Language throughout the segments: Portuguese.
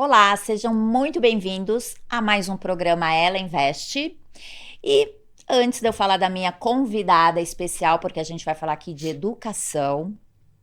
Olá, sejam muito bem-vindos a mais um programa Ela Investe. E antes de eu falar da minha convidada especial, porque a gente vai falar aqui de educação,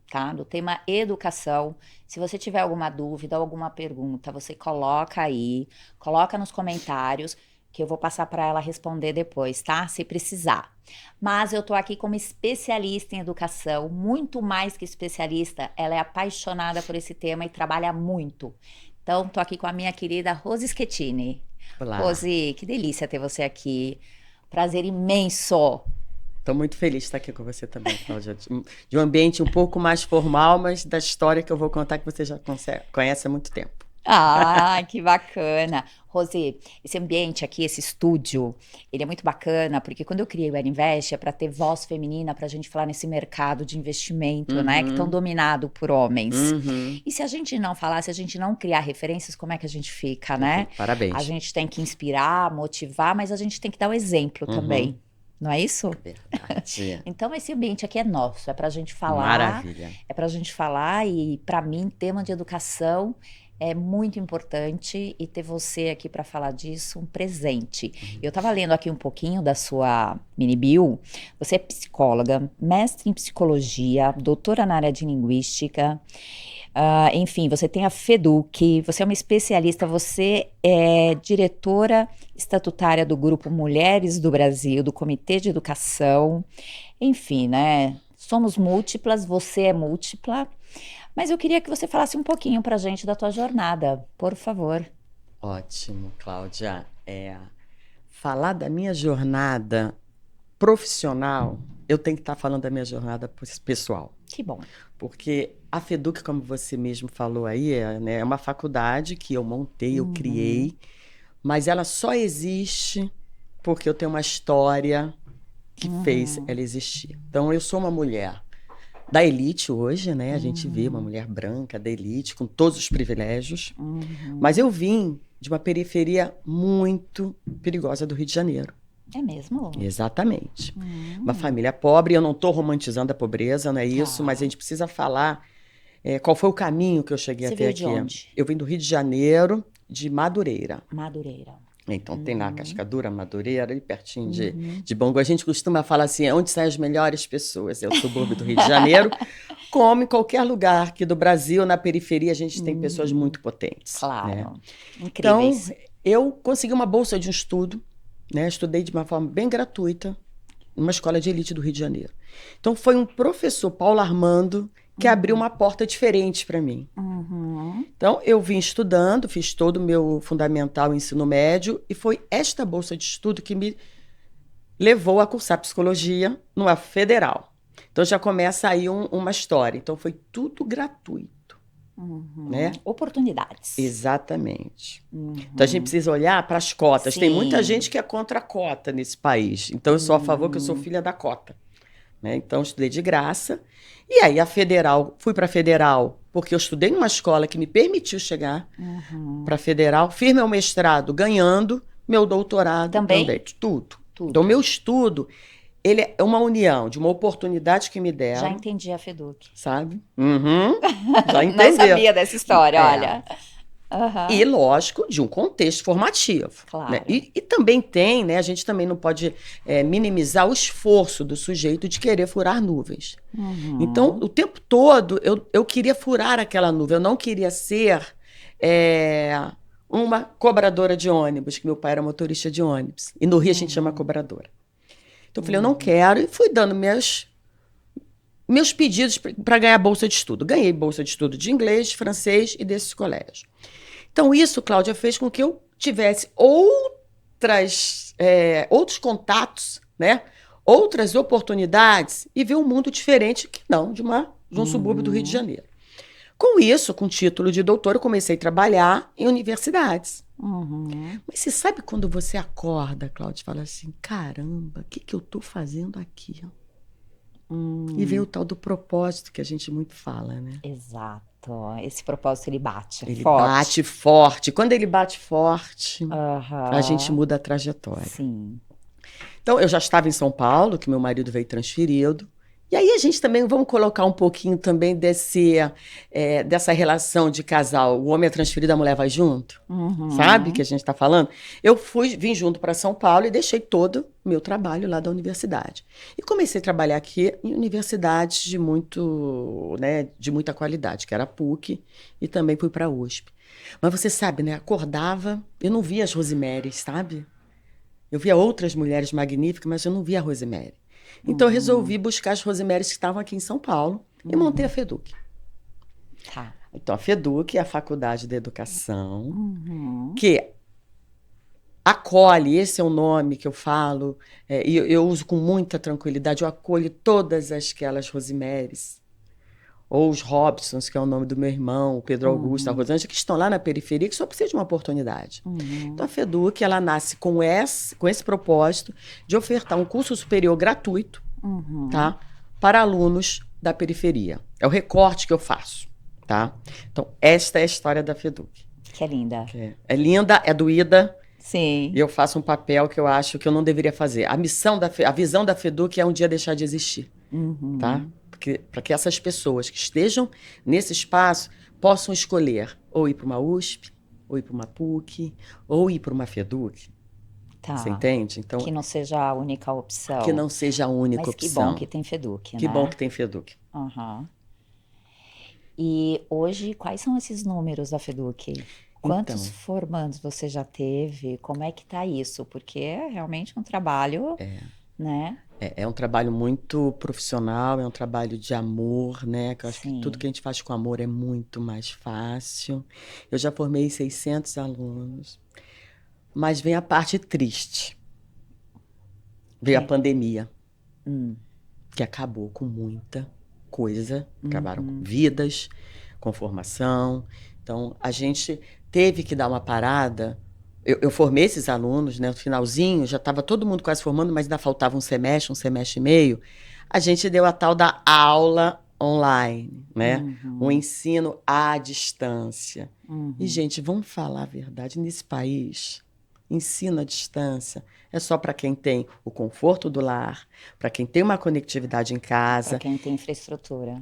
tá? Do tema educação. Se você tiver alguma dúvida ou alguma pergunta, você coloca aí, coloca nos comentários, que eu vou passar para ela responder depois, tá? Se precisar. Mas eu tô aqui como especialista em educação, muito mais que especialista, ela é apaixonada por esse tema e trabalha muito. Então, tô aqui com a minha querida Rose Schettini. Olá, Rose, que delícia ter você aqui. Prazer imenso. estou muito feliz de estar aqui com você também, Cláudia. De um ambiente um pouco mais formal, mas da história que eu vou contar que você já conhece há muito tempo. Ah, que bacana. Rose, esse ambiente aqui, esse estúdio, ele é muito bacana, porque quando eu criei o Erinvest é para ter voz feminina, para a gente falar nesse mercado de investimento, né, que tão Uhum, dominado por homens. uhum. E se a gente não falar, se a gente não criar referências, como é que a gente fica, né? Perfeito, A parabéns. gente tem que inspirar, motivar, mas a gente tem que dar o exemplo Uhum, também. Não é isso? verdade. Então, esse ambiente aqui é nosso, Maravilha. é para a gente falar, e para mim, tema de educação é muito importante e ter você aqui para falar disso, um presente. Eu estava lendo aqui um pouquinho da sua mini bio. Você é psicóloga, mestre em psicologia, doutora na área de linguística. Enfim, você tem a FEDUC, você é uma especialista, você é diretora estatutária do Grupo Mulheres do Brasil, do Comitê de Educação. Enfim, né? Somos múltiplas, você é múltipla, mas eu queria que você falasse um pouquinho pra gente da tua jornada, por favor. Ótimo, Cláudia. Falar da minha jornada profissional, eu tenho que estar falando da minha jornada pessoal. Que bom. Porque a FEDUC, como você mesmo falou aí, né, é uma faculdade que eu montei, eu Uhum, criei, mas ela só existe porque eu tenho uma história que fez uhum, ela existir. Então, eu sou uma mulher da elite hoje, né? A gente vê uma uhum, mulher branca da elite, com todos os privilégios, mas uhum. eu vim de uma periferia muito perigosa do Rio de Janeiro. É mesmo? Exatamente. Uma Hum, família pobre, eu não estou romantizando a pobreza, não é isso, mas a tá. gente precisa falar qual foi o caminho que eu cheguei Você até veio de aqui. onde? Eu vim do Rio de Janeiro, de Madureira. Madureira. Então, tem lá Uhum, Cascadura, Madureira, ali pertinho uhum. de Bangu. A gente costuma falar assim, onde saem as melhores pessoas? É o subúrbio do Rio de Janeiro. Como em qualquer lugar aqui do Brasil, na periferia, a gente tem pessoas Uhum. muito potentes, né? Claro. Então, Incríveis. eu consegui uma bolsa de um estudo, né? Estudei de uma forma bem gratuita, numa escola de elite do Rio de Janeiro. Então, foi um professor, Paulo Armando, que abriu Uhum, uma porta diferente para mim. uhum. Então, eu vim estudando, fiz todo o meu fundamental ensino médio, e foi esta bolsa de estudo que me levou a cursar psicologia numa federal. Então, já começa aí uma história. Então, foi tudo gratuito, Uhum. né? Oportunidades. Exatamente. Então, a gente Uhum. precisa olhar para as cotas. Tem muita gente Sim. que é contra a cota nesse país. Então, eu sou a favor, que eu sou Uhum. filha da cota, né? Então, estudei de graça. E aí, a federal, fui para a federal, porque eu estudei numa escola que me permitiu chegar para Uhum. a federal, fiz meu mestrado ganhando, meu doutorado também, Também? tudo. Então, meu Tudo. estudo, ele é uma união de uma oportunidade que me Já deram, entendi a Feduc. sabe? Uhum, já Não entendeu. sabia dessa história, É. olha. E, Aham. lógico, de um contexto formativo. Né? Claro. E também tem, né? A gente também não pode minimizar o esforço do sujeito de querer furar nuvens. Então, Uhum. o tempo todo, eu queria furar aquela nuvem. Eu não queria ser é, uma cobradora de ônibus, que meu pai era motorista de ônibus. E no Rio a gente chama Uhum. cobradora. Então, eu falei, eu não Uhum. quero. E fui dando meus pedidos para ganhar bolsa de estudo. Ganhei bolsa de estudo de inglês, francês e desses colégios. Então, isso, Cláudia, fez com que eu tivesse outros contatos, né? Outras oportunidades e ver um mundo diferente que não de um subúrbio do Rio de Uhum. Janeiro. Com isso, com título de doutor, eu comecei a trabalhar em universidades. Uhum. Mas você sabe quando você acorda, Cláudia, e fala assim: caramba, o que, que eu estou fazendo aqui? E vem o Hum. tal do propósito que a gente muito fala, né? Exato. Esse propósito ele bate Ele bate forte. forte. Quando ele bate forte, a gente Aham. muda a trajetória. Sim. Então, eu já estava em São Paulo, que meu marido veio transferido. E aí a gente também, vamos colocar um pouquinho também dessa relação de casal. O homem é transferido, a mulher vai junto. Sabe que a gente está falando? Eu vim junto para São Paulo e deixei todo o meu trabalho lá da universidade. E comecei a trabalhar aqui em universidades de muita qualidade, que era a PUC, e também fui para a USP. Mas você sabe, né? Acordava, eu não via as Rosiméries, sabe? Eu via outras mulheres magníficas, mas eu não via a Rosemary. Então, eu resolvi buscar as Rosiméries que estavam aqui em São Paulo e montei a FEDUC. Tá. Então, a FEDUC é a Faculdade de Educação, que acolhe, esse é o nome que eu falo, e eu uso com muita tranquilidade, eu acolho todas aquelas Rosiméries, ou os Robsons, que é o nome do meu irmão, o Pedro Augusto, a Rosângela, que estão lá na periferia, que só precisam de uma oportunidade. Então, a FEDUC, ela nasce com esse propósito de ofertar um curso superior gratuito, tá? Para alunos da periferia. É o recorte que eu faço, tá? Então, esta é a história da FEDUC. Que é linda. É linda, é doída. Sim. E eu faço um papel que eu acho que eu não deveria fazer. A visão da FEDUC é um dia deixar de existir, tá? Para que essas pessoas que estejam nesse espaço possam escolher ou ir para uma USP, ou ir para uma PUC, ou ir para uma FEDUC. Tá. Você entende? Então, que não seja a única opção. Que não seja a única opção. Mas que bom que tem FEDUC, né? Que bom que tem FEDUC. E hoje, quais são esses números da FEDUC? Quantos formandos você já teve? Como é que tá isso? Porque é realmente um trabalho, né? É um trabalho muito profissional, é um trabalho de amor, né? Que eu acho que tudo que a gente faz com amor é muito mais fácil. Eu já formei 600 alunos, mas vem a parte triste. Veio a pandemia, que acabou com muita coisa, acabaram com vidas, com formação. Então, a gente teve que dar uma parada. Eu formei esses alunos, né? No finalzinho, já estava todo mundo quase formando, mas ainda faltava um semestre e meio. A gente deu a tal da aula online, né? Um ensino à distância. E, gente, vamos falar a verdade, nesse país, ensino à distância é só para quem tem o conforto do lar, para quem tem uma conectividade em casa. Para quem tem infraestrutura.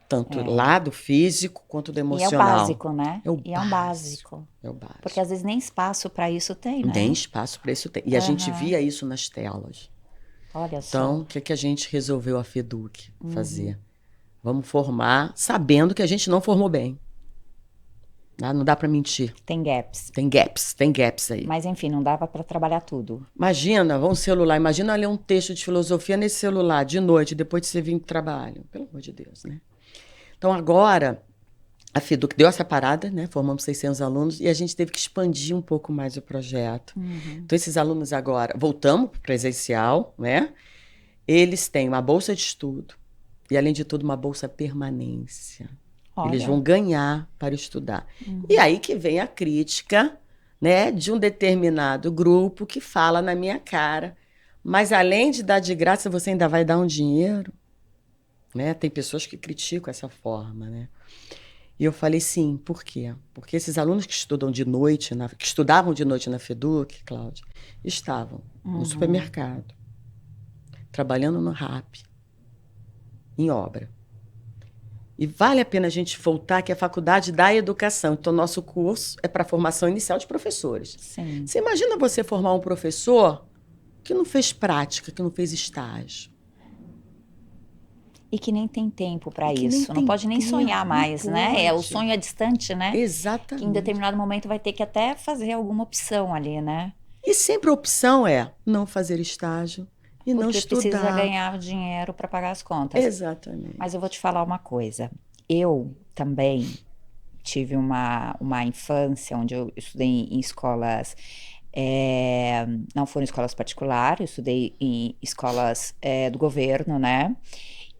Tanto lado físico quanto do emocional. E é o básico, né? É o básico. Porque às vezes nem espaço para isso tem, né? Nem espaço para isso tem. E a gente via isso nas telas. Olha só. Então, o que a gente resolveu a FEDUC fazer? Vamos formar sabendo que a gente não formou bem. Não dá para mentir. Tem gaps. Tem gaps aí. Mas, enfim, não dava para trabalhar tudo. Imagina, um celular, imagina ler um texto de filosofia nesse celular, de noite, depois de você vir pro trabalho. Pelo amor de Deus, né? Então, agora, a FEDUC deu essa parada, né? Formamos 600 alunos e a gente teve que expandir um pouco mais o projeto. Então, esses alunos agora, voltamos pro presencial, né? Eles têm uma bolsa de estudo e, além de tudo, uma bolsa permanência. Olha. Eles vão ganhar para estudar. E aí que vem a crítica, né, de um determinado grupo que fala na minha cara, mas além de dar de graça, você ainda vai dar um dinheiro? Né? Tem pessoas que criticam essa forma, né? E eu falei, sim, por quê? Porque esses alunos que estudam de noite, que estudavam de noite na FEDUC, Cláudia, estavam no supermercado, trabalhando no RAP, em obra. E vale a pena a gente voltar que é a Faculdade da Educação. Então, nosso curso é para formação inicial de professores. Sim. Você imagina você formar um professor que não fez prática, que não fez estágio. E que nem tem tempo para isso. Não pode nem sonhar mais, né? O sonho é distante, né? Exatamente. Que em determinado momento vai ter que até fazer alguma opção ali, né? E sempre a opção é não fazer estágio. E não estudar. Porque precisa ganhar dinheiro para pagar as contas. Exatamente. Mas eu vou te falar uma coisa. Eu também tive uma infância onde eu estudei em escolas... não foram escolas particulares, eu estudei em escolas do governo, né?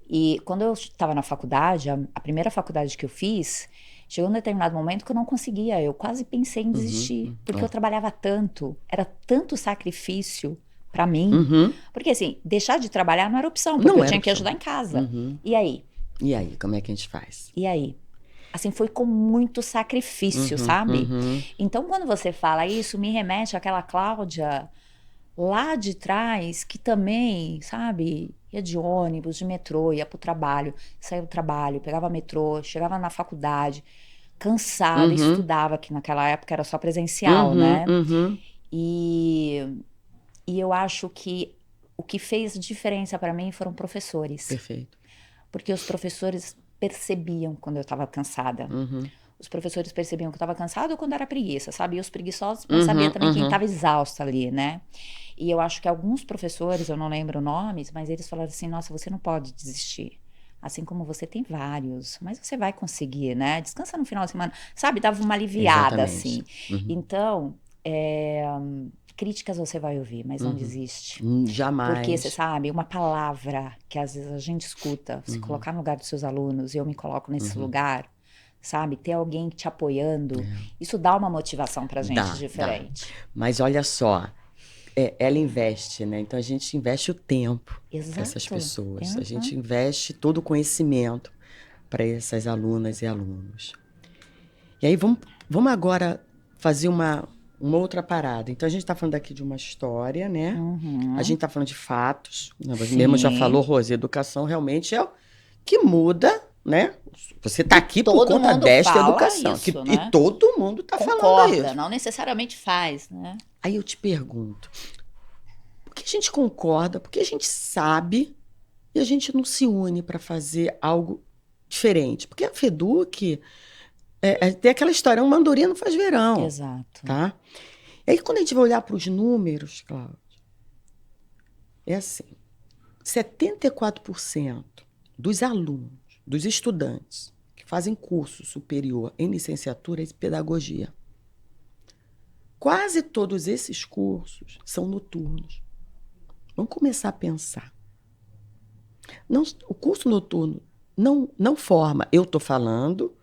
E quando eu estava na faculdade, a primeira faculdade que eu fiz... Chegou um determinado momento que eu não conseguia. Eu quase pensei em desistir. Porque eu trabalhava tanto. Era tanto sacrifício... para mim, porque assim, deixar de trabalhar não era opção, porque eu tinha que ajudar em casa. E aí? E aí, como é que a gente faz? E aí? Assim, foi com muito sacrifício, sabe? Então, quando você fala isso, me remete àquela Cláudia lá de trás, que também, sabe, ia de ônibus, de metrô, ia pro trabalho, saía do trabalho, pegava metrô, chegava na faculdade, cansada, Uhum, estudava, que naquela época era só presencial, uhum, né? uhum. E, e eu acho que o que fez diferença para mim foram professores, Perfeito. porque os professores percebiam quando eu estava cansada. Uhum, Os professores percebiam que eu estava cansada ou quando era preguiça, sabe? E os preguiçosos vão saber uhum, também quem uhum. estava exausto ali, né? E eu acho que alguns professores, eu não lembro nomes, mas eles falaram assim: nossa, você não pode desistir. Assim como você tem vários, mas você vai conseguir, né? Descansa no final de semana. Sabe? Dava uma aliviada, Exatamente. assim. Uhum, Então, críticas você vai ouvir, mas não uhum. desiste. Porque, você Jamais. sabe, uma palavra que às vezes a gente escuta, se Uhum, colocar no lugar dos seus alunos, e eu me coloco nesse uhum. lugar, sabe? Ter alguém te apoiando, É. isso dá uma motivação pra gente Dá. diferente. Mas olha só, ela investe, né? Então a gente investe o tempo com essas Exato. pessoas. A Uhum. gente investe todo o conhecimento para essas alunas e alunos. E aí vamos agora fazer uma outra parada. Então a gente está falando aqui de uma história, né? A gente Uhum. está falando de fatos. Né? Você mesmo já falou, Sim. Rose, educação realmente é o que muda, né? Você está E aqui por todo conta mundo desta fala educação. isso, E né? todo mundo está falando Concorda, isso. não necessariamente faz, né? Aí eu te pergunto, por que a gente concorda, por que a gente sabe e a gente não se une para fazer algo diferente? Porque a FEDUC tem aquela história, um mandorinha não faz verão, Exato. tá? E aí quando a gente vai olhar para os números, Cláudio, é assim, 74% dos alunos, dos estudantes que fazem curso superior em licenciatura e pedagogia, quase todos esses cursos são noturnos. Vamos começar a pensar. Não, o curso noturno não forma. Eu estou falando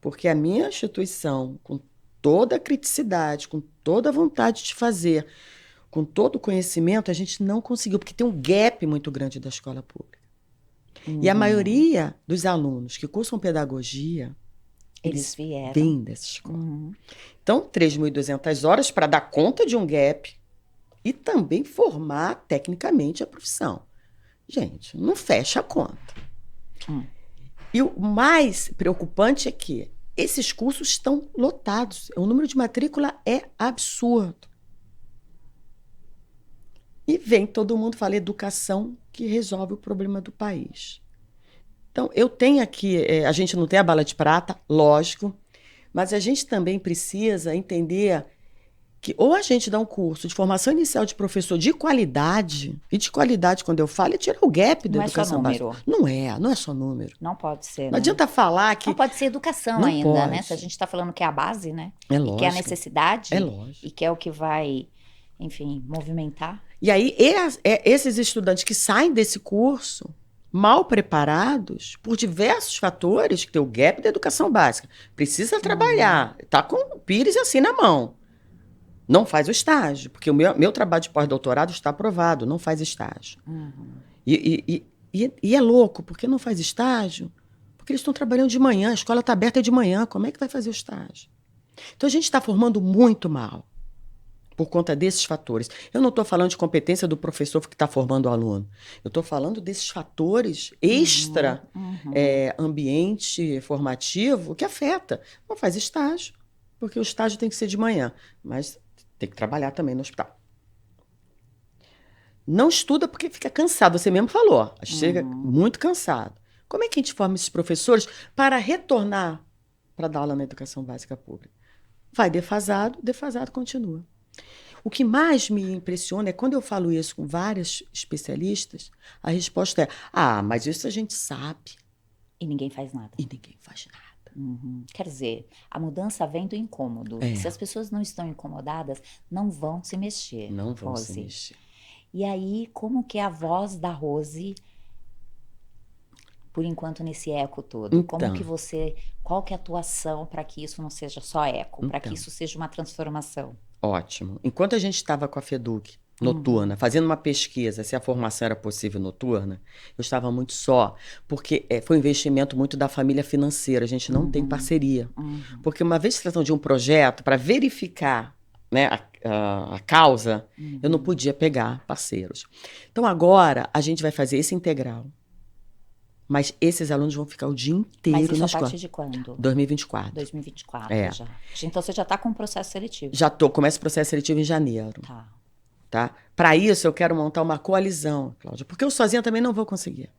porque a minha instituição, com toda a criticidade, com toda a vontade de fazer, com todo o conhecimento, a gente não conseguiu, porque tem um gap muito grande da escola pública. E a Uhum. maioria dos alunos que cursam pedagogia, Eles eles vieram. vêm dessa escola. Uhum. Então, 3.200 horas para dar conta de um gap e também formar tecnicamente a profissão. Gente, não fecha a conta. Hum. E o mais preocupante é que esses cursos estão lotados. O número de matrícula é absurdo. E vem todo mundo falar educação que resolve o problema do país. Então, eu tenho aqui, a gente não tem a bala de prata, lógico, mas a gente também precisa entender que ou a gente dá um curso de formação inicial de professor de qualidade, e de qualidade, quando eu falo, é tirar o gap da Não é só educação básica. número. Não é só número. Não pode ser, Não né? adianta falar Não que pode ser educação não ainda, né? Se a pode. gente está falando que é a base, né? É E que é a lógico, é necessidade, e lógico. que é o que vai, enfim, movimentar. E aí, esses estudantes que saem desse curso mal preparados por diversos fatores, que tem o gap da educação básica, precisa Uhum. trabalhar, está com o Pires assim na mão. Não faz o estágio, porque o meu trabalho de pós-doutorado está aprovado, não faz estágio. Uhum. E é louco, porque não faz estágio? Porque eles estão trabalhando de manhã, a escola está aberta de manhã, como é que vai fazer o estágio? Então a gente está formando muito mal por conta desses fatores. Eu não estou falando de competência do professor que está formando o aluno. Eu estou falando desses fatores Uhum. extra Uhum. ambiente formativo que afeta. Não faz estágio, porque o estágio tem que ser de manhã, mas tem que trabalhar também no hospital. Não estuda porque fica cansado, você mesmo falou. Chega Uhum. muito cansado. Como é que a gente forma esses professores para retornar para dar aula na educação básica pública? Vai defasado, defasado continua. O que mais me impressiona é quando eu falo isso com vários especialistas, a resposta é: ah, mas isso a gente sabe E ninguém faz nada. e ninguém faz nada. Uhum. Quer dizer, a mudança vem do incômodo. E se É, as pessoas não estão incomodadas, não vão se mexer, não vão se Rose. mexer. E aí, como que é a voz da Rose, por enquanto, nesse eco todo? Como que Então, você, qual que é a tua ação para que isso não seja só eco, para que então, isso seja uma transformação? ótimo. Enquanto a gente estava com a FEDUC Uhum. noturna, fazendo uma pesquisa se a formação era possível noturna, eu estava muito só, porque foi um investimento muito da família financeira, a gente não tem Uhum. parceria. Uhum. Porque uma vez se tratando de um projeto para verificar né, a causa, eu não podia pegar parceiros. Então, agora, a gente vai fazer esse integral. Mas esses alunos vão ficar o dia inteiro Mas isso na a escola. partir de quando? 2024. 2024 É. já. Então você já está com o processo seletivo. Já começa o processo seletivo em janeiro. Tá? Para isso, eu quero montar uma coalizão, Cláudia, porque eu sozinha também não vou conseguir.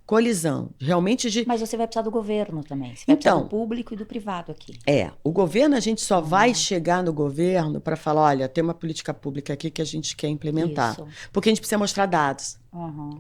Coalizão, realmente de... Mas você vai precisar do governo também. Você vai precisar do público e do privado aqui. O governo, a gente só vai chegar no governo para falar, olha, tem uma política pública aqui que a gente quer implementar. Isso. Porque a gente precisa mostrar dados,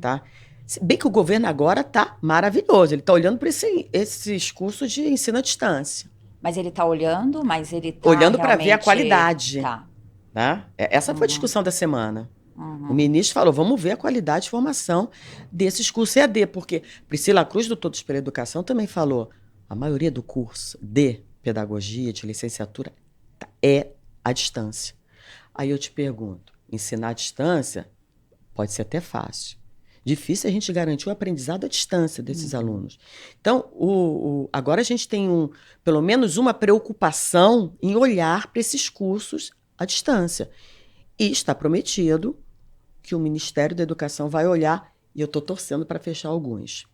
tá? Se bem que o governo agora está maravilhoso, ele está olhando para esses cursos de ensino à distância. Mas ele está olhando, mas ele está olhando para ver a qualidade. Tá. Né? Essa foi a discussão da semana. O ministro falou, vamos ver a qualidade de formação desses cursos EAD, porque Priscila Cruz, do Todos pela Educação, também falou, a maioria do curso de pedagogia, de licenciatura, é à distância. Aí eu te pergunto, ensinar à distância pode ser até fácil. Difícil a gente garantir o aprendizado à distância desses alunos. Então, agora a gente tem pelo menos uma preocupação em olhar para esses cursos à distância. E está prometido que o Ministério da Educação vai olhar, e eu estou torcendo para fechar alguns.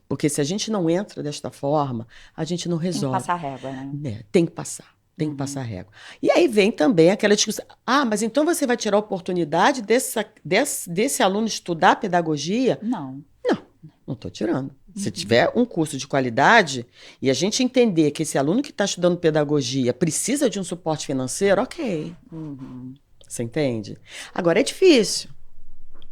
Porque se a gente não entra desta forma, a gente não resolve. Tem que passar a régua, né? Tem que passar. Tem que passar a régua. E aí vem também aquela discussão. Mas então você vai tirar a oportunidade desse aluno estudar pedagogia? Não. Não estou tirando. Se tiver um curso de qualidade e a gente entender que esse aluno que está estudando pedagogia precisa de um suporte financeiro, ok. Você entende? Agora, é difícil.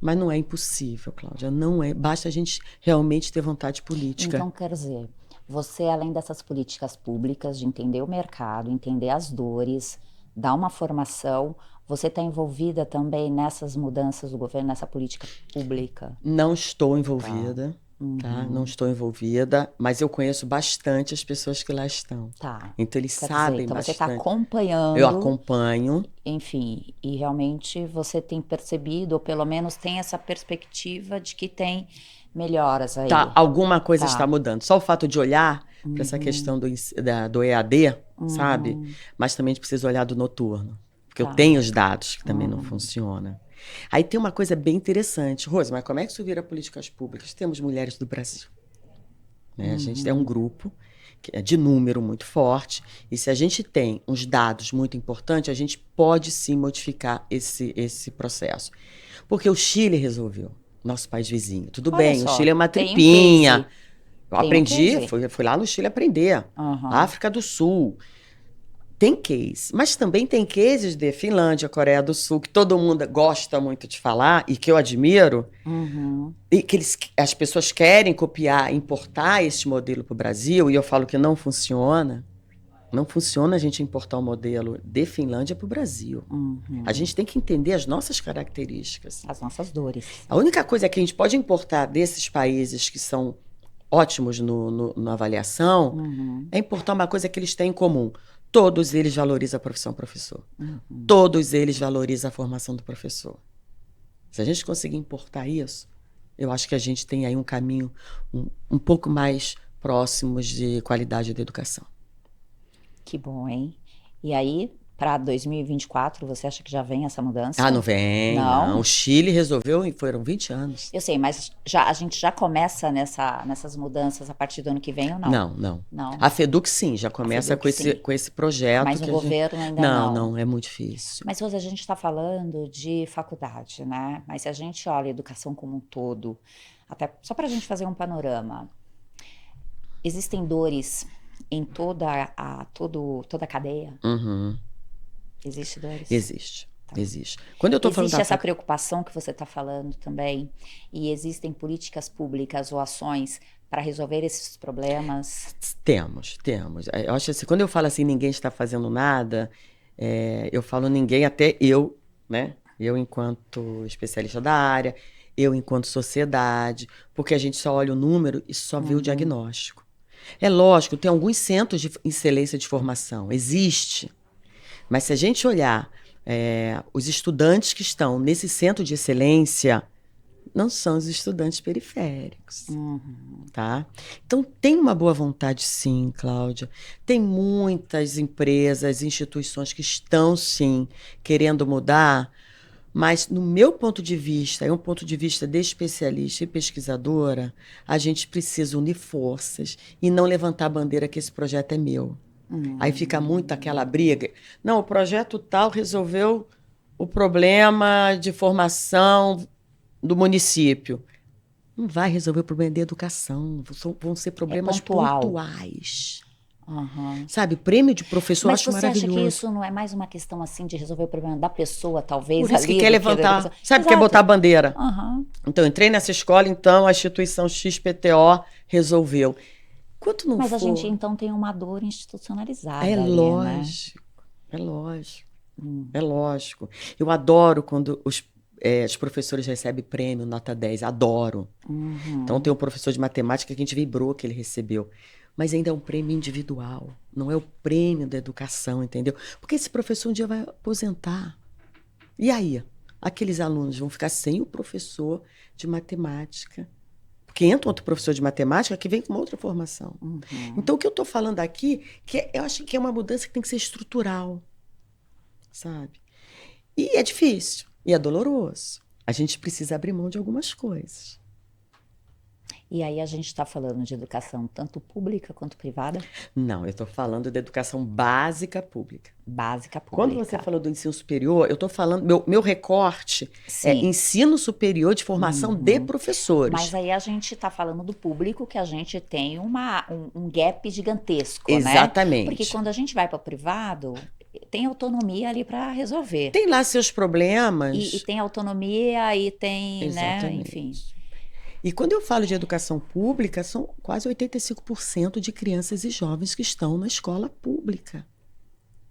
Mas não é impossível, Cláudia. Não é. Basta a gente realmente ter vontade política. Então, quer dizer... Você, além dessas políticas públicas, de entender o mercado, entender as dores, dar uma formação, você está envolvida também nessas mudanças do governo, nessa política pública? Não estou envolvida, tá? Não estou envolvida, mas eu conheço bastante as pessoas que lá estão. Tá. Então, eles sabem então bastante. Você está acompanhando. Eu acompanho. Enfim, e realmente você tem percebido, ou pelo menos tem essa perspectiva de que tem... melhoras aí. Alguma coisa está mudando. Só o fato de olhar para essa questão do EAD, sabe? Mas também a gente precisa olhar do noturno. Porque eu tenho os dados que também não funcionam. Aí tem uma coisa bem interessante. Rosa, mas como é que isso vira políticas públicas? Temos mulheres do Brasil. Né? A gente é um grupo que é de número muito forte. E se a gente tem uns dados muito importantes, a gente pode sim modificar esse processo. Porque o Chile resolveu. Nosso país vizinho. Tudo bem, o Chile é uma tripinha. Eu aprendi, fui lá no Chile aprender. África do Sul. Tem case. Mas também tem cases de Finlândia, Coreia do Sul, que todo mundo gosta muito de falar e que eu admiro. E que as pessoas querem copiar, importar esse modelo para o Brasil. E eu falo que não funciona. Não funciona a gente importar um modelo de Finlândia para o Brasil. A gente tem que entender as nossas características. As nossas dores. A única coisa que a gente pode importar desses países que são ótimos na avaliação é importar uma coisa que eles têm em comum. Todos eles valorizam a profissão professor. Todos eles valorizam a formação do professor. Se a gente conseguir importar isso, eu acho que a gente tem aí um caminho um pouco mais próximo de qualidade da educação. Que bom, hein? E aí, para 2024, você acha que já vem essa mudança? Não vem, não. O Chile resolveu e foram 20 anos. Eu sei, mas a gente já começa nessas mudanças a partir do ano que vem ou não? Não. A FEDUC, sim, já começa com esse projeto. Mas o governo ainda não. Não, é muito difícil. Mas, Rosa, a gente está falando de faculdade, né? Mas se a gente olha a educação como um todo, até só para a gente fazer um panorama, existem dores em toda a cadeia? Existe dores? Existe. Existe. Quando eu tô falando existe essa preocupação que você está falando também? E existem políticas públicas ou ações para resolver esses problemas? Temos. Eu acho assim, quando eu falo assim, ninguém está fazendo nada, eu falo ninguém, até eu, né? Eu enquanto especialista da área, eu enquanto sociedade, porque a gente só olha o número e só vê o diagnóstico. É lógico, tem alguns centros de excelência de formação, existe. Mas se a gente olhar os estudantes que estão nesse centro de excelência, não são os estudantes periféricos. tá? Então, tem uma boa vontade, sim, Cláudia. Tem muitas empresas, instituições que estão, sim, querendo mudar, mas, no meu ponto de vista, é um ponto de vista de especialista e pesquisadora, a gente precisa unir forças e não levantar a bandeira que esse projeto é meu. Aí fica muito aquela briga. Não, o projeto tal resolveu o problema de formação do município. Não vai resolver o problema de educação. Vão ser problemas pontual. pontuais. Uhum. Sabe, prêmio de professor eu Mas acho você acha que maravilhoso. isso não é mais uma questão assim de resolver o problema da pessoa, talvez, Por isso ali, que quer do levantar, da educação? sabe, quer Exato. botar a bandeira. Uhum. Então, eu entrei nessa escola, então a instituição XPTO resolveu. Enquanto não Mas for... a gente, então, tem uma dor institucionalizada É ali, lógico, né? É lógico, Hum. é lógico. Eu adoro quando os professores recebem prêmio, nota 10, adoro. Uhum. Então, tem um professor de matemática que a gente vibrou que ele recebeu. Mas ainda é um prêmio individual, não é o prêmio da educação, entendeu? Porque esse professor um dia vai aposentar. E aí? Aqueles alunos vão ficar sem o professor de matemática. Porque entra outro professor de matemática que vem com uma outra formação. Uhum. Então, o que eu estou falando aqui, eu acho que é uma mudança que tem que ser estrutural, sabe? E é difícil, e é doloroso. A gente precisa abrir mão de algumas coisas. E aí a gente está falando de educação tanto pública quanto privada? Não, eu estou falando da educação básica pública. Básica Quando pública. você falou do ensino superior, eu estou falando, meu recorte é Sim. ensino superior de formação de professores. Mas aí a gente está falando do público, que a gente tem um gap gigantesco, Exatamente. né? Porque quando a gente vai para o privado, tem autonomia ali para resolver. Tem lá seus problemas. E tem autonomia e tem, Exatamente. né? Enfim. E quando eu falo de educação pública, são quase 85% de crianças e jovens que estão na escola pública.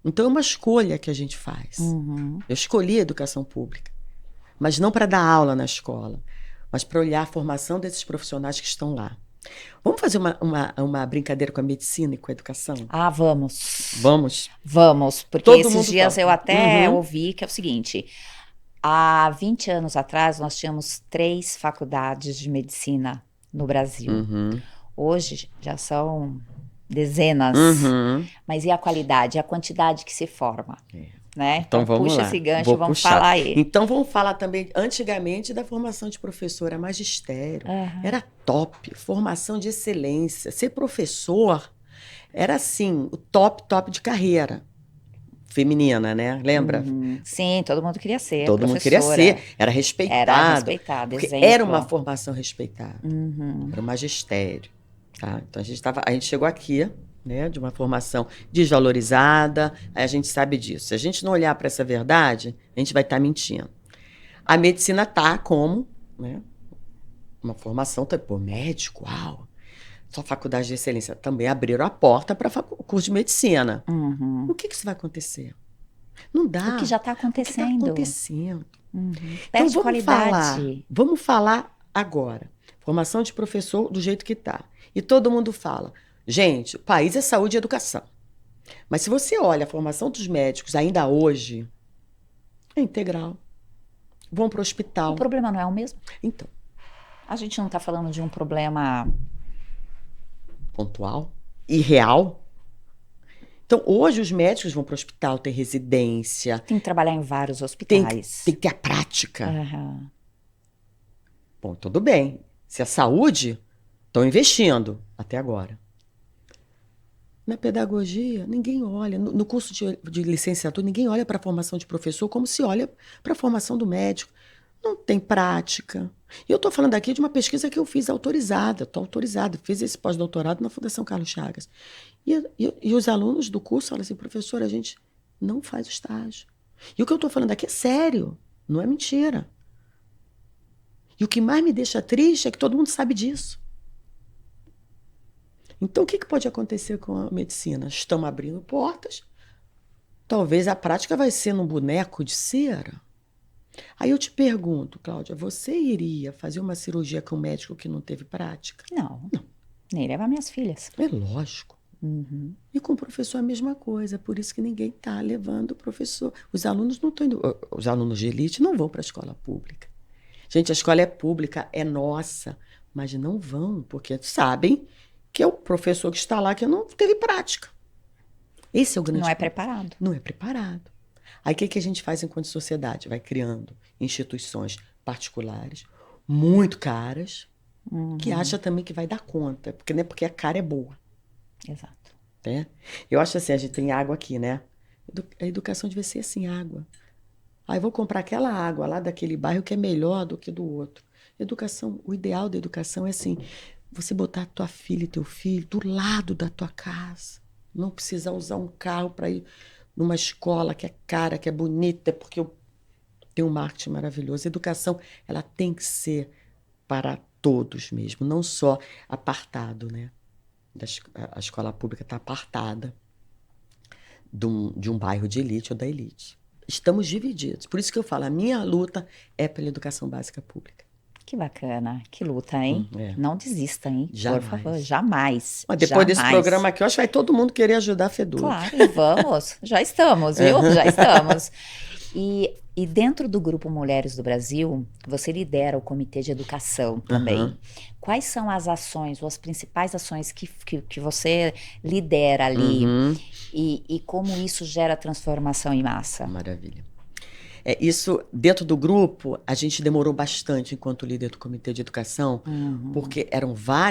Então é uma escolha que a gente faz. Uhum. Eu escolhi a educação pública, mas não para dar aula na escola, mas para olhar a formação desses profissionais que estão lá. Vamos fazer uma brincadeira com a medicina e com a educação? Ah, vamos. Vamos? Vamos, porque Todo esses mundo dias topa. eu até Uhum. ouvi que é o seguinte: há 20 anos atrás nós tínhamos 3 faculdades de medicina no Brasil. Uhum. Hoje já são dezenas. Uhum. Mas e a qualidade, a quantidade que se forma? Né? Então vamos puxa lá. esse gancho, Vou vamos puxar. falar aí. Então vamos falar também, antigamente, da formação de professor, era magistério, era top, formação de excelência. Ser professor era, assim, o top de carreira feminina, né? Lembra? Sim, todo mundo queria ser Todo mundo queria ser, era respeitado. Era respeitado, porque exemplo. era uma formação respeitada, era o magistério. Tá? Então a gente chegou aqui, né, de uma formação desvalorizada, aí a gente sabe disso. Se a gente não olhar para essa verdade, a gente vai estar mentindo. A medicina tá como, né, uma formação, pô, médico, uau, só faculdade de excelência. Também abriram a porta para o curso de medicina. Uhum. O que isso vai acontecer? Não dá. O que já está acontecendo. O que está acontecendo? Perde Então vamos qualidade. Vamos falar agora. Formação de professor do jeito que está. E todo mundo fala, gente, o país é saúde e educação. Mas se você olha a formação dos médicos ainda hoje, é integral. Vão para o hospital. O problema não é o mesmo? Então. A gente não está falando de um problema pontual e real. Então, hoje os médicos vão para o hospital, tem residência. Tem que trabalhar em vários hospitais. Tem que ter a prática. Uhum. Bom, tudo bem. Se a saúde, estão investindo até agora. Na pedagogia, ninguém olha. No curso de licenciatura, ninguém olha para a formação de professor como se olha para a formação do médico. Não tem prática. E eu estou falando aqui de uma pesquisa que eu fiz autorizada. Estou autorizada. Fiz esse pós-doutorado na Fundação Carlos Chagas. E os alunos do curso falam assim, professor, a gente não faz o estágio. E o que eu estou falando aqui é sério. Não é mentira. E o que mais me deixa triste é que todo mundo sabe disso. Então, o que pode acontecer com a medicina? Estão abrindo portas. Talvez a prática vai ser num boneco de cera. Aí eu te pergunto, Cláudia, você iria fazer uma cirurgia com um médico que não teve prática? Não. Nem levar minhas filhas. É lógico. Uhum. E com o professor é a mesma coisa. Por isso que ninguém está levando o professor. Os alunos não estão indo. Os alunos de elite não vão para a escola pública. Gente, a escola é pública, é nossa. mas não vão, porque sabem que é o professor que está lá que não teve prática. Esse é o grande Não é problema. preparado. Não é preparado. Aí o que a gente faz enquanto sociedade? Vai criando instituições particulares, muito caras, que acha também que vai dar conta, porque não é porque a cara é boa, Exato. né? Eu acho assim, a gente tem água aqui, né? A educação devia ser assim, água. Aí vou comprar aquela água lá daquele bairro que é melhor do que do outro. Educação, o ideal da educação é assim, você botar tua filha e teu filho do lado da tua casa. Não precisar usar um carro para ir numa escola que é cara, que é bonita, porque tem um marketing maravilhoso. A educação, ela tem que ser para todos mesmo, não só apartado, né? A escola pública está apartada de um bairro de elite ou da elite. Estamos divididos. Por isso que eu falo, a minha luta é pela educação básica pública. Que bacana, que luta, hein? É. Não desista, hein? Jamais. Por favor, jamais. Mas depois desse Jamais. programa aqui, eu acho que vai todo mundo querer ajudar a FEDUC. Claro, e vamos. Já estamos, viu? Já estamos. E dentro do Grupo Mulheres do Brasil, você lidera o Comitê de Educação também. Uhum. Quais são as ações, ou as principais ações que você lidera ali? Uhum. E como isso gera transformação em massa? Maravilha. Isso, dentro do grupo, a gente demorou bastante enquanto líder do Comitê de Educação, porque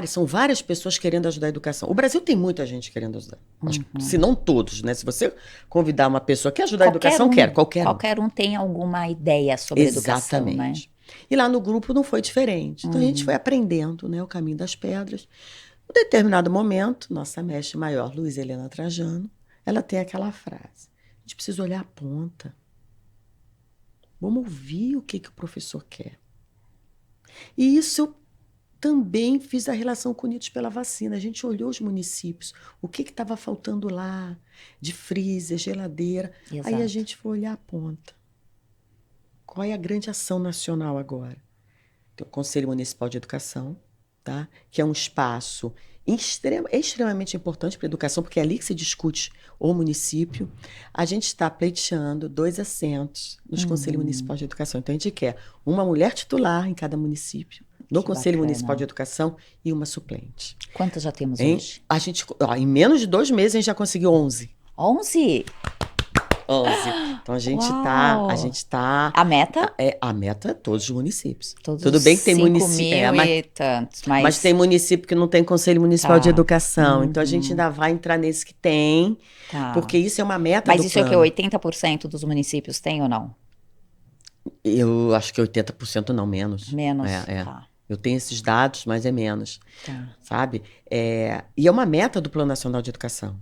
são várias pessoas querendo ajudar a educação. O Brasil tem muita gente querendo ajudar. Se não todos, né? Se você convidar uma pessoa que quer ajudar a educação, Qualquer um tem alguma ideia sobre educação, né? Exatamente. E lá no grupo não foi diferente. Então a gente foi aprendendo, né, o caminho das pedras. Em determinado momento, nossa mestre maior, Luiz Helena Trajano, ela tem aquela frase: a gente precisa olhar a ponta. Vamos ouvir o que o professor quer. E isso eu também fiz a relação com Unidos pela Vacina. A gente olhou os municípios, o que estava faltando lá, de freezer, geladeira. Exato. Aí a gente foi olhar a ponta. Qual é a grande ação nacional agora? Tem o Conselho Municipal de Educação, tá? Que é um espaço extremamente importante para a educação, porque é ali que se discute o município. A gente está pleiteando 2 assentos nos Conselhos Municipais de Educação. Então, a gente quer uma mulher titular em cada município, no Conselho Municipal de Educação, e uma suplente. Quantas já temos hoje? A gente, em menos de 2 meses, a gente já conseguiu 11. 11? 11. Então, a gente tá... A meta? A meta é todos os municípios. Todos Tudo bem que tem 5.000 município... e tantos, Mas tem município que não tem Conselho Municipal de Educação. Então, a gente ainda vai entrar nesse que tem, porque isso é uma meta do Mas isso plano. é o que 80% dos municípios têm ou não? Eu acho que 80% não, menos. Menos, Tá. Eu tenho esses dados, mas é menos, tá. sabe? E é uma meta do Plano Nacional de Educação.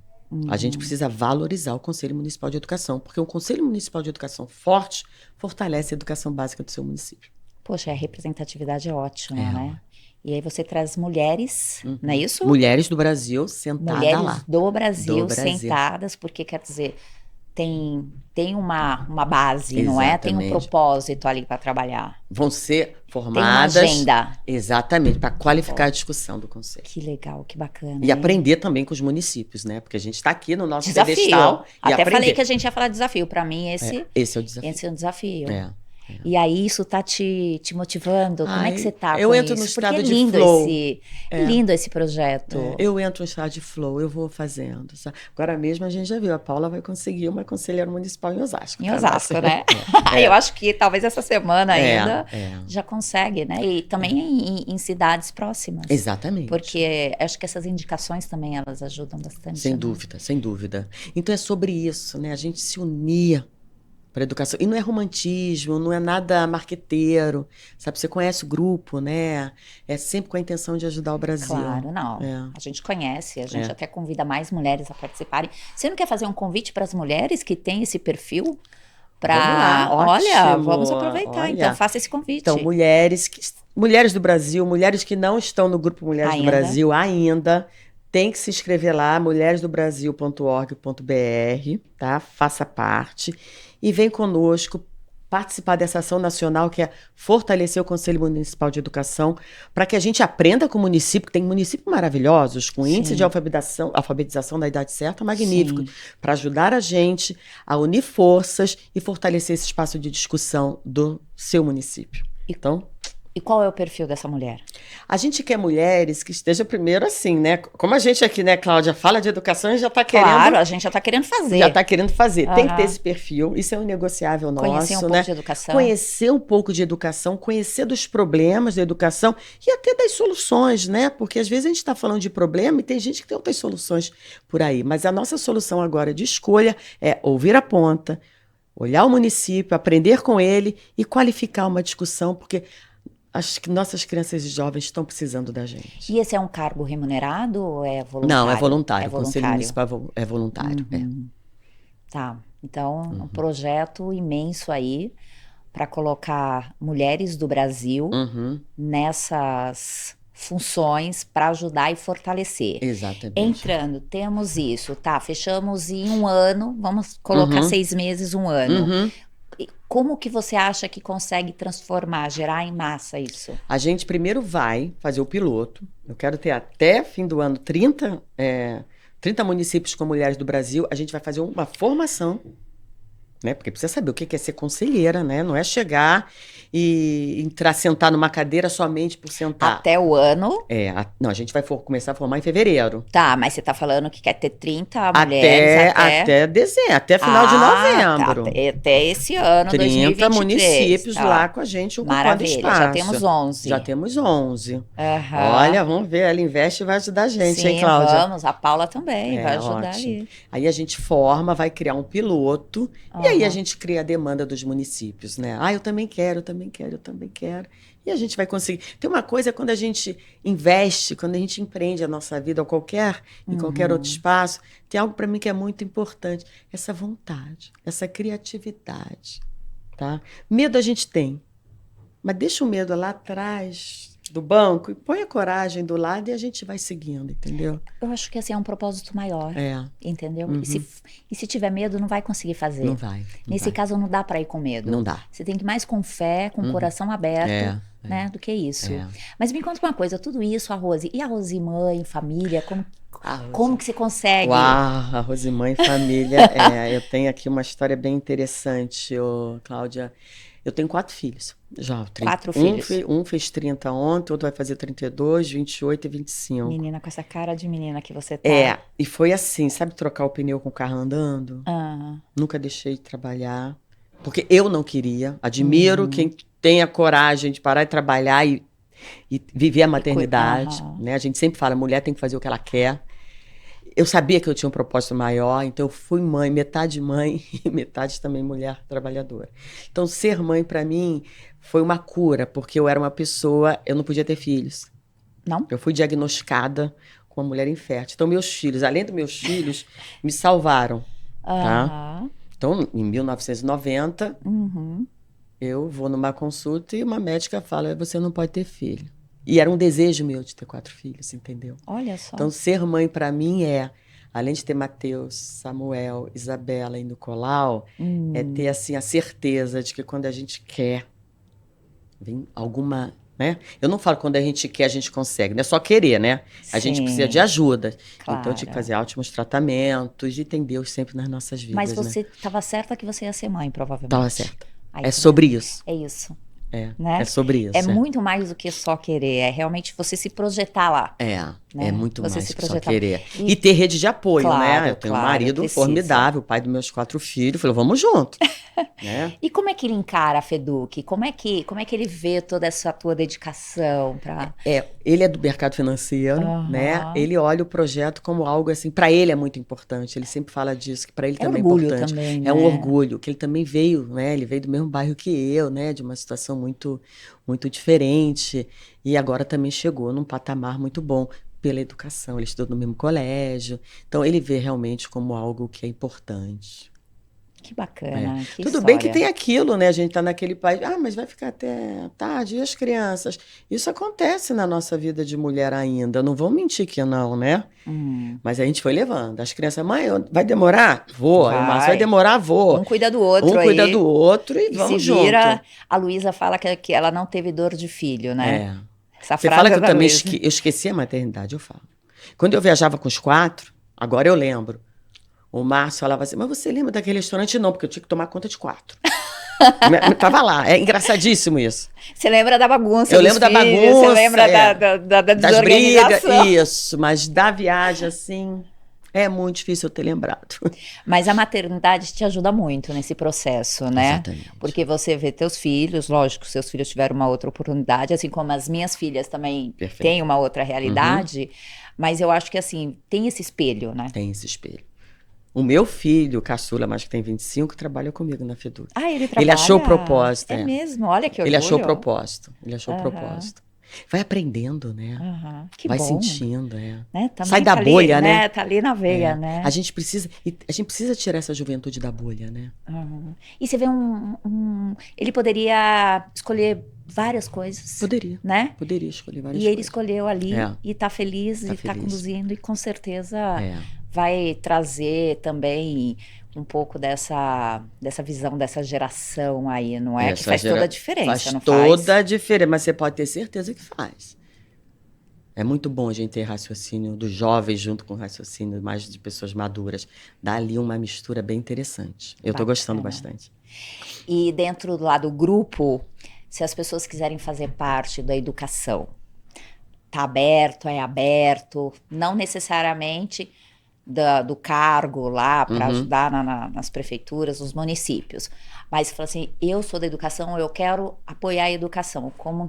A gente precisa valorizar o Conselho Municipal de Educação, porque um Conselho Municipal de Educação forte fortalece a educação básica do seu município. Poxa, a representatividade é ótima, né? E aí você traz mulheres, não é isso? Mulheres do Brasil sentadas mulheres lá. do Brasil sentadas, porque quer dizer, tem uma base, não é? Tem um propósito ali para trabalhar. Vão ser formadas... Tem uma agenda. Exatamente, para qualificar a discussão do Conselho. Que legal, que bacana. E aprender também com os municípios, né? Porque a gente está aqui no nosso desafio. pedestal. Até falei que a gente ia falar de desafio. Para mim, esse é o desafio. Esse é um desafio. E aí, isso tá te motivando? Como é que você tá eu com entro isso? no estado Porque é de lindo flow. lindo esse projeto. Eu entro no estado de flow, eu vou fazendo. Sabe? Agora mesmo a gente já viu, a Paula vai conseguir uma conselheira municipal em Osasco. Em Osasco, né? Eu acho que talvez essa semana ainda já consegue, né? E também em cidades próximas. Exatamente. Porque acho que essas indicações também, elas ajudam bastante. Sem dúvida, sem dúvida. Então é sobre isso, né? A gente se unir para educação. E não é romantismo, não é nada marqueteiro, sabe? Você conhece o grupo, né? É sempre com a intenção de ajudar o Brasil. Claro, não. A gente conhece, a gente até convida mais mulheres a participarem. Você não quer fazer um convite para as mulheres que têm esse perfil? Vamos aproveitar. Então, faça esse convite. Então, mulheres do Brasil, mulheres que não estão no grupo Mulheres do Brasil ainda, tem que se inscrever lá, mulheresdobrasil.org.br, tá? Faça parte. E vem conosco participar dessa ação nacional que é fortalecer o Conselho Municipal de Educação, para que a gente aprenda com o município, que tem municípios maravilhosos, com índice de alfabetização da idade certa magnífico, para ajudar a gente a unir forças e fortalecer esse espaço de discussão do seu município. Então, E qual é o perfil dessa mulher? A gente quer mulheres que estejam primeiro assim, né? Como a gente aqui, né, Cláudia, fala de educação e já está querendo... Claro, a gente já está querendo fazer. Já está querendo fazer. Tem que ter Aham. esse perfil, isso é um negociável nosso, Conhecer um pouco né? de educação. Conhecer um pouco de educação, conhecer dos problemas da educação e até das soluções, né? Porque às vezes a gente está falando de problema e tem gente que tem outras soluções por aí. Mas a nossa solução agora de escolha é ouvir a ponta, olhar o município, aprender com ele e qualificar uma discussão, porque acho que nossas crianças e jovens estão precisando da gente. E esse é um cargo remunerado ou é voluntário? Não, é voluntário. É O Conselho voluntário. Municipal é voluntário. Tá. Então, um projeto imenso aí para colocar mulheres do Brasil nessas funções para ajudar e fortalecer. Exatamente. Entrando, temos isso, tá? Fechamos em um ano, vamos colocar 6 meses, um ano. Como que você acha que consegue transformar, gerar em massa isso? A gente primeiro vai fazer o piloto. Eu quero ter até fim do ano 30 municípios com mulheres do Brasil. A gente vai fazer uma formação, né? Porque precisa saber o que é ser conselheira, né? Não é chegar e entrar, sentar numa cadeira somente por sentar. Até o ano. Não, a gente vai começar a formar em fevereiro. Tá, mas você tá falando que quer ter 30 mulheres até dezembro, até final de novembro. Tá, até esse ano, 30 2023, municípios tá. lá com a gente ocupando Maravilha, espaço. já temos 11. Já temos 11. Aham. Olha, vamos ver, ela investe e vai ajudar a gente, Sim, hein, Cláudia? vamos, a Paula também vai ajudar ótimo. ali. Aí a gente forma, vai criar um piloto, e aí a gente cria a demanda dos municípios, né? Ah, eu também quero, eu também quero, eu também quero. E a gente vai conseguir. Tem uma coisa, quando a gente investe, quando a gente empreende a nossa vida em qualquer outro espaço, tem algo para mim que é muito importante, essa vontade, essa criatividade, tá? Medo a gente tem, mas deixa o medo lá atrás do banco e põe a coragem do lado e a gente vai seguindo, entendeu? Eu acho que assim é um propósito maior, entendeu? Uhum. E se tiver medo, não vai conseguir fazer. Não vai. Nesse caso, não dá para ir com medo. Não dá. Você tem que ir mais com fé, com o coração aberto, né, do que isso. Mas me conta uma coisa, tudo isso, a Rose, e a Rose mãe, família, como que você consegue? Uau, a Rose mãe, família, eu tenho aqui uma história bem interessante, Cláudia. Eu tenho 4 filhos. Já, 4 filhos. Um fez 30 ontem, outro vai fazer 32, 28 e 25. Menina, com essa cara de menina que você tá. E foi assim, sabe trocar o pneu com o carro andando? Ah. Nunca deixei de trabalhar, porque eu não queria. Admiro quem tem a coragem de parar de trabalhar e viver a maternidade, né? A gente sempre fala, mulher tem que fazer o que ela quer. Eu sabia que eu tinha um propósito maior, então eu fui mãe e metade também mulher trabalhadora. Então, ser mãe, para mim, foi uma cura, porque eu era uma pessoa, eu não podia ter filhos. Não? Eu fui diagnosticada com uma mulher infértil. Então, meus filhos, além dos meus filhos, me salvaram, tá? Então, em 1990, eu vou numa consulta e uma médica fala, você não pode ter filho. E era um desejo meu de ter 4 filhos, entendeu? Olha só. Então, ser mãe para mim além de ter Mateus, Samuel, Isabela e Nicolau, é ter assim a certeza de que quando a gente quer, vem alguma, né? Eu não falo quando a gente quer, a gente consegue, não é só querer, né? A gente precisa de ajuda. Claro. Então, eu tinha que fazer ótimos tratamentos e tem Deus sempre nas nossas vidas. Mas você né? estava certa que você ia ser mãe, provavelmente. Estava certa. Aí, É sobre isso. É isso. Né? É sobre isso. É muito mais do que só querer, é realmente você se projetar lá. É muito você mais se que só projetar. querer. E ter rede de apoio, Claro, né? Eu tenho um claro, marido precisa. formidável, pai dos meus 4 filhos. Falou, vamos junto. né? E como é que ele encara a Feduc? Como é que ele vê toda essa tua dedicação para... Ele é do mercado financeiro, né? Ele olha o projeto como algo assim, para ele é muito importante. Ele sempre fala disso, que para ele também é importante. Também, né? É um orgulho, que ele também veio, né? Ele veio do mesmo bairro que eu, né? De uma situação muito, muito diferente. E agora também chegou num patamar muito bom pela educação. Ele estudou no mesmo colégio. Então, ele vê realmente como algo que é importante. Que bacana, que Tudo história. bem que tem aquilo, né? A gente tá naquele país, mas vai ficar até tarde, e as crianças? Isso acontece na nossa vida de mulher ainda, não vão mentir que não, né? Mas a gente foi levando. As crianças, mãe, vai demorar? Vou. Aí o Márcio, vai demorar? Vou. Um cuida do outro aí. Cuida do outro e vamos se junto. Vira, a Luísa fala que ela não teve dor de filho, né? Essa Você frase fala que eu também eu esqueci a maternidade, eu falo. Quando eu viajava com os 4, agora eu lembro. O Márcio falava assim, mas você lembra daquele restaurante? Não, porque eu tinha que tomar conta de 4. Tava lá. É engraçadíssimo isso. Você lembra da bagunça? Eu lembro da bagunça. Você lembra da das brigas. desorganização? Isso. Mas da viagem, assim, é muito difícil eu ter lembrado. Mas a maternidade te ajuda muito nesse processo, né? Exatamente. Porque você vê teus filhos, lógico, seus filhos tiveram uma outra oportunidade, assim como as minhas filhas também Perfeito. têm uma outra realidade, mas eu acho que, assim, tem esse espelho, né? Tem esse espelho. O meu filho, o caçula, mas que tem 25, trabalha comigo na FEDUC. Ah, ele trabalha? Ele achou o propósito. É mesmo? Olha que orgulho. Ele achou o propósito. Ele achou o Aham. propósito. Vai aprendendo, né? Aham, que Vai bom. sentindo, é. Né? Também Sai da tá bolha, ali, né? Tá ali na veia, É. né? A gente precisa tirar essa juventude da bolha, né? Uhum. E você vê ele poderia escolher várias coisas, Poderia escolher várias E ele coisas. escolheu ali É. e tá feliz Tá e tá feliz. conduzindo e com certeza É. vai trazer também um pouco dessa visão dessa geração aí, não é? Que faz toda a diferença, não faz? Faz toda a diferença, mas você pode ter certeza que faz. É muito bom a gente ter raciocínio dos jovens junto com raciocínio mais de pessoas maduras. Dá ali uma mistura bem interessante. Eu tô gostando bastante. E dentro lá do grupo, se as pessoas quiserem fazer parte da educação, tá aberto, é aberto, não necessariamente do cargo lá para ajudar nas prefeituras, nos municípios. Mas fala assim, eu sou da educação, eu quero apoiar a educação. Como é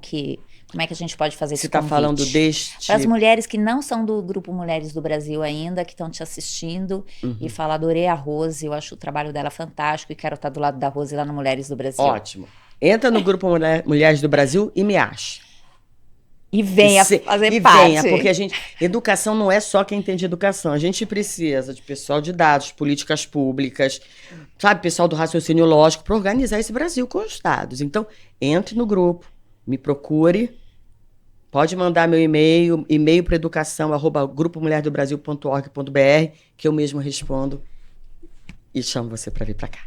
que a gente pode fazer esse convite? Você está falando deste... Para as mulheres que não são do Grupo Mulheres do Brasil ainda, que estão te assistindo e falam, adorei a Rose, eu acho o trabalho dela fantástico e quero estar do lado da Rose lá no Mulheres do Brasil. Ótimo. Entra no Grupo Mulheres do Brasil e me ache. E venha fazer parte. Venha, porque educação não é só quem entende educação. A gente precisa de pessoal de dados, políticas públicas, sabe, pessoal do raciocínio lógico, para organizar esse Brasil com os dados. Então, entre no grupo, me procure, pode mandar meu e-mail para educação@grupomulherdobrasil.org.br, que eu mesmo respondo e chamo você para vir para cá.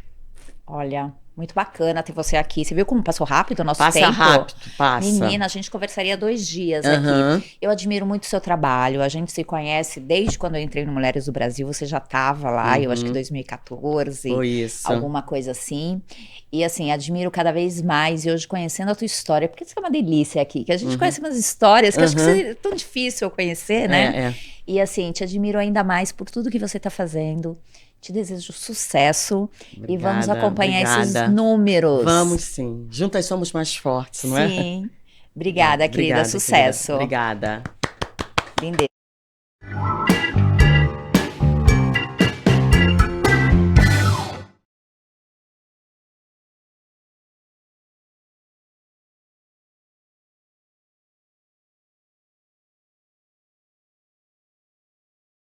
Olha, muito bacana ter você aqui. Você viu como passou rápido o nosso tempo? Passa rápido, passa. Menina, a gente conversaria 2 dias aqui. Eu admiro muito o seu trabalho. A gente se conhece desde quando eu entrei no Mulheres do Brasil. Você já estava lá, eu acho que 2014. Foi isso. Alguma coisa assim. E assim, admiro cada vez mais. E hoje conhecendo a tua história, porque isso é uma delícia aqui. Que a gente conhece umas histórias que acho que é tão difícil eu conhecer, né? E assim, te admiro ainda mais por tudo que você está fazendo. Te desejo sucesso. Obrigada, e vamos acompanhar esses números. Vamos sim. Juntas somos mais fortes, não é? Sim. Obrigada, querida. Sucesso. Obrigada. Lindeza.